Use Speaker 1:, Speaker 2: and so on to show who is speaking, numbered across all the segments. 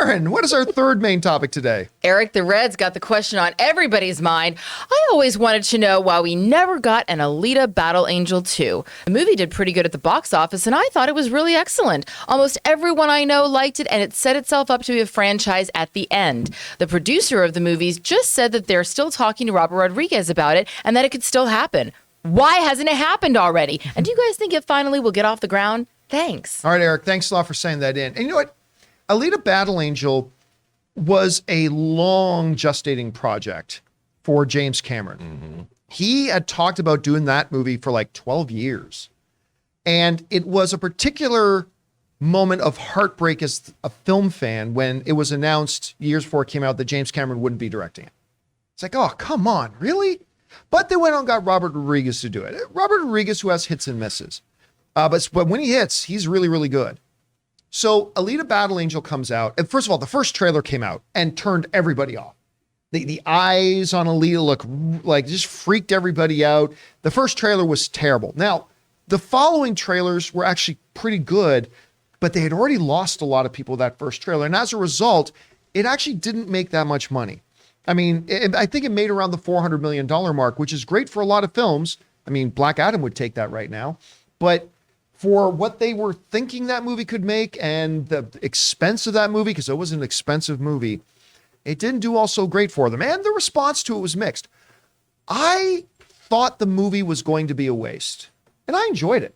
Speaker 1: Karen, what is our third main topic today?
Speaker 2: Erik The Red's got the question on everybody's mind. I always wanted to know why we never got an Alita Battle Angel 2. The movie did pretty good at the box office, and I thought it was really excellent. Almost everyone I know liked it, and it set itself up to be a franchise at the end. The producer of the movies just said that they're still talking to Robert Rodriguez about it, and that it could still happen. Why hasn't it happened already? And do you guys think it finally will get off the ground? Thanks.
Speaker 1: All right, Erik, thanks a lot for saying that in. And you know what? Alita Battle Angel was a long gestating project for James Cameron. Mm-hmm. He had talked about doing that movie for like 12 years. And it was a particular moment of heartbreak as a film fan when it was announced years before it came out that James Cameron wouldn't be directing it. It's like, oh, come on, really? But they went on and got Robert Rodriguez to do it. Robert Rodriguez, who has hits and misses. But when he hits, he's really, really good. So Alita Battle Angel comes out. And first of all, the first trailer came out and turned everybody off. The eyes on Alita look like just freaked everybody out. The first trailer was terrible. Now, the following trailers were actually pretty good, but they had already lost a lot of people with that first trailer. And as a result, it actually didn't make that much money. I mean, I think it made around the $400 million mark, which is great for a lot of films. I mean, Black Adam would take that right now. But for what they were thinking that movie could make and the expense of that movie, because it was an expensive movie, it didn't do all so great for them. And the response to it was mixed. I thought the movie was going to be a waste, and I enjoyed it.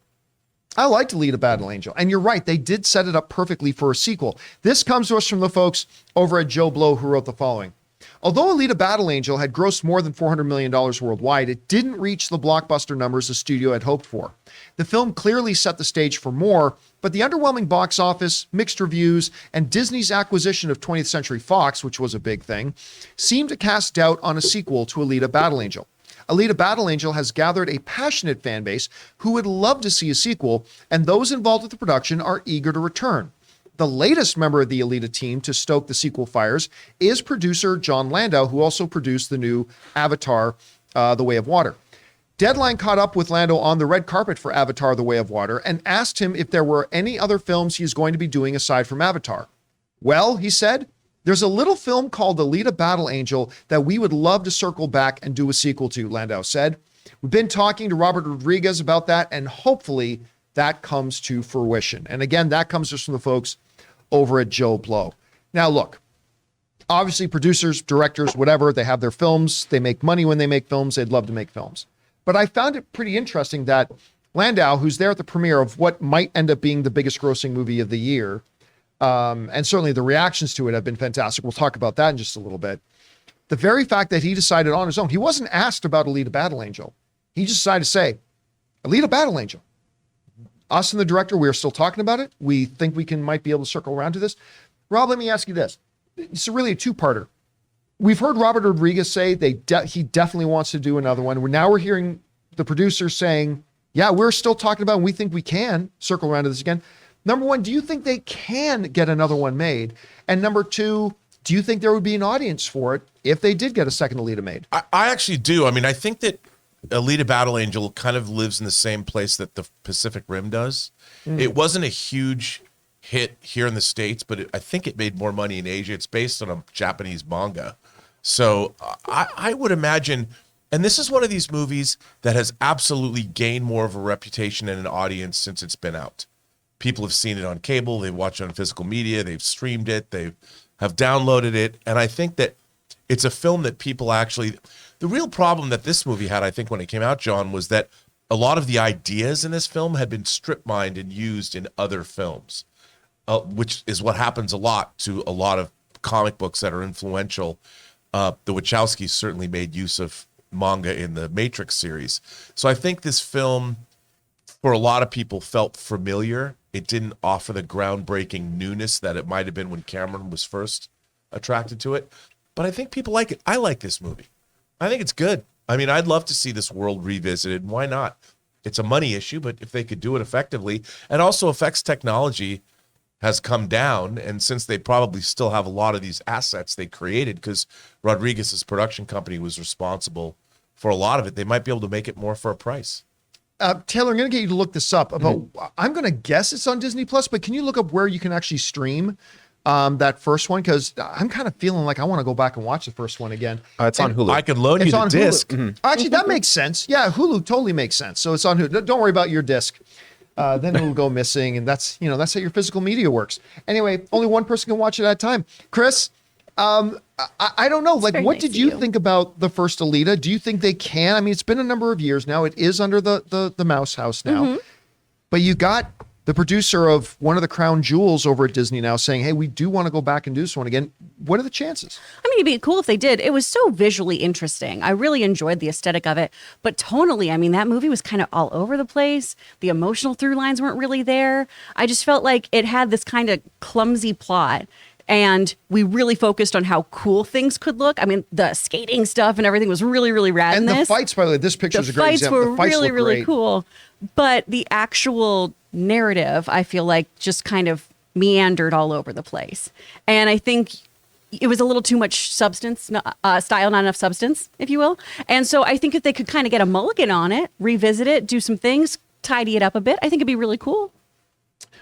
Speaker 1: I liked Alita Battle Angel. And you're right, they did set it up perfectly for a sequel. This comes to us from the folks over at Joe Blow, who wrote the following. Although Alita Battle Angel had grossed more than $400 million worldwide, it didn't reach the blockbuster numbers the studio had hoped for. The film clearly set the stage for more, but the underwhelming box office, mixed reviews, and Disney's acquisition of 20th Century Fox, which was a big thing, seemed to cast doubt on a sequel to Alita Battle Angel. Alita Battle Angel has gathered a passionate fan base who would love to see a sequel, and those involved with the production are eager to return. The latest member of the Alita team to stoke the sequel fires is producer John Landau, who also produced the new Avatar, The Way of Water. Deadline caught up with Landau on the red carpet for Avatar, The Way of Water, and asked him if there were any other films he's going to be doing aside from Avatar. Well, he said, there's a little film called Alita Battle Angel that we would love to circle back and do a sequel to, Landau said. We've been talking to Robert Rodriguez about that, and hopefully that comes to fruition. And again, that comes just from the folks over at Joe Blow. Now, look, obviously producers, directors, whatever, they have their films. They make money when they make films. They'd love to make films. But I found it pretty interesting that Landau, who's there at the premiere of what might end up being the biggest grossing movie of the year, and certainly the reactions to it have been fantastic. We'll talk about that in just a little bit. The very fact that he decided on his own, he wasn't asked about Alita Battle Angel. He just decided to say, Alita Battle Angel. Us and the director, we are still talking about it. We think we might be able to circle around to this. Rob, let me ask you this. It's really a two-parter. We've heard Robert Rodriguez say he definitely wants to do another one. We're hearing the producer saying, yeah, we're still talking about it, and we think we can circle around to this again. Number one, do you think they can get another one made? And number two, do you think there would be an audience for it if they did get a second Alita made?
Speaker 3: I actually do. I mean, I think that Alita Battle Angel kind of lives in the same place that the Pacific Rim does. It wasn't a huge hit here in the States, but I think it made more money in Asia. It's based on a Japanese manga. So I would imagine, and this is one of these movies that has absolutely gained more of a reputation and an audience since it's been out. People have seen it on cable, they've watched it on physical media, they've streamed it, they have downloaded it, and I think that it's a film that people actually... The real problem that this movie had, I think, when it came out, John, was that a lot of the ideas in this film had been strip-mined and used in other films, which is what happens a lot to a lot of comic books that are influential. The Wachowskis certainly made use of manga in the Matrix series. So I think this film, for a lot of people, felt familiar. It didn't offer the groundbreaking newness that it might have been when Cameron was first attracted to it. But I think people like it. I like this movie. I think it's good. I mean, I'd love to see this world revisited. Why not? It's a money issue, but if they could do it effectively, and also effects technology has come down, and since they probably still have a lot of these assets they created, because Rodriguez's production company was responsible for a lot of it, they might be able to make it more for a price.
Speaker 1: Taylor, I'm going to get you to look this up. I'm going to guess it's on Disney Plus, but can you look up where you can actually stream that first one, because I'm kind of feeling like I want to go back and watch the first one again.
Speaker 4: It's on Hulu.
Speaker 3: I could loan you
Speaker 1: It's
Speaker 3: the
Speaker 1: on
Speaker 3: disc.
Speaker 1: Hulu. Actually, that makes sense. Yeah, Hulu totally makes sense. So it's on Hulu. Don't worry about your disc. Then it'll go missing, and that's how your physical media works. Anyway, only one person can watch it at a time. Chris, I don't know. Like,
Speaker 5: very
Speaker 1: what
Speaker 5: nice
Speaker 1: did
Speaker 5: of
Speaker 1: you
Speaker 5: you.
Speaker 1: think about the first Alita? Do you think they can? I mean, it's been a number of years now. It is under the Mouse House now, but you got the producer of one of the crown jewels over at Disney now saying, hey, we do want to go back and do this one again. What are the chances?
Speaker 5: I mean, it'd be cool if they did. It was so visually interesting. I really enjoyed the aesthetic of it. But tonally, I mean, that movie was kind of all over the place. The emotional through lines weren't really there. I just felt like it had this kind of clumsy plot. And we really focused on how cool things could look. I mean, the skating stuff and everything was really, really rad
Speaker 1: And
Speaker 5: in
Speaker 1: the
Speaker 5: this.
Speaker 1: fights, by the way, this picture is
Speaker 5: The
Speaker 1: a great
Speaker 5: fights
Speaker 1: example.
Speaker 5: were
Speaker 1: The fights
Speaker 5: really,
Speaker 1: look
Speaker 5: really
Speaker 1: great.
Speaker 5: cool. But the actual narrative, I feel like, just kind of meandered all over the place. And I think it was a little too much substance, style, not enough substance, if you will. And so I think if they could kind of get a mulligan on it, revisit it, do some things, tidy it up a bit, I think it'd be really cool.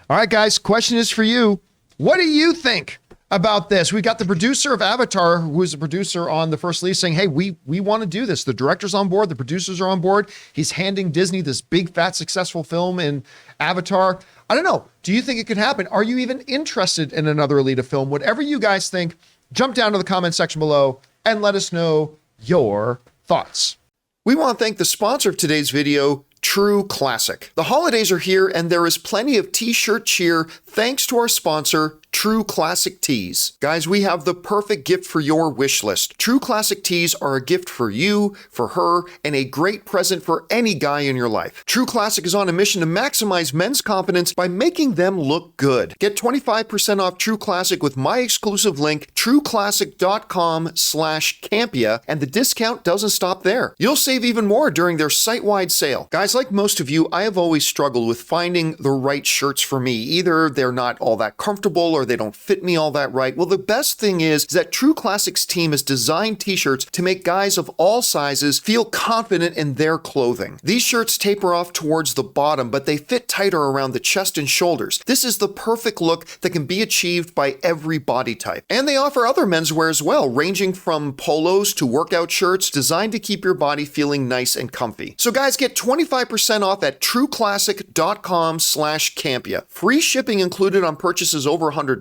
Speaker 1: All right, guys, question is for you. What do you think about this? We got the producer of Avatar, who was a producer on the first release, saying, hey, we want to do this. The director's on board. The producers are on board. He's handing Disney this big, fat, successful film in Avatar. I don't know. Do you think it could happen? Are you even interested in another Alita film? Whatever you guys think, jump down to the comment section below and let us know your thoughts. We want to thank the sponsor of today's video, True Classic. The holidays are here and there is plenty of t-shirt cheer thanks to our sponsor, True Classic Tees. Guys, we have the perfect gift for your wish list. True Classic Tees are a gift for you, for her, and a great present for any guy in your life. True Classic is on a mission to maximize men's confidence by making them look good. Get 25% off True Classic with my exclusive link, trueclassic.com/Campea, and the discount doesn't stop there. You'll save even more during their site-wide sale. Guys, like most of you, I have always struggled with finding the right shirts for me. Either they're not all that comfortable or they don't fit me all that right. Well, the best thing is that True Classic's team has designed t-shirts to make guys of all sizes feel confident in their clothing. These shirts taper off towards the bottom, but they fit tighter around the chest and shoulders. This is the perfect look that can be achieved by every body type. And they offer other menswear as well, ranging from polos to workout shirts designed to keep your body feeling nice and comfy. So guys, get 25% off at trueclassic.com/Campea. Free shipping included on purchases over $100.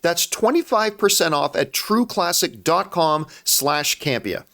Speaker 1: That's 25% off at trueclassic.com/Campea.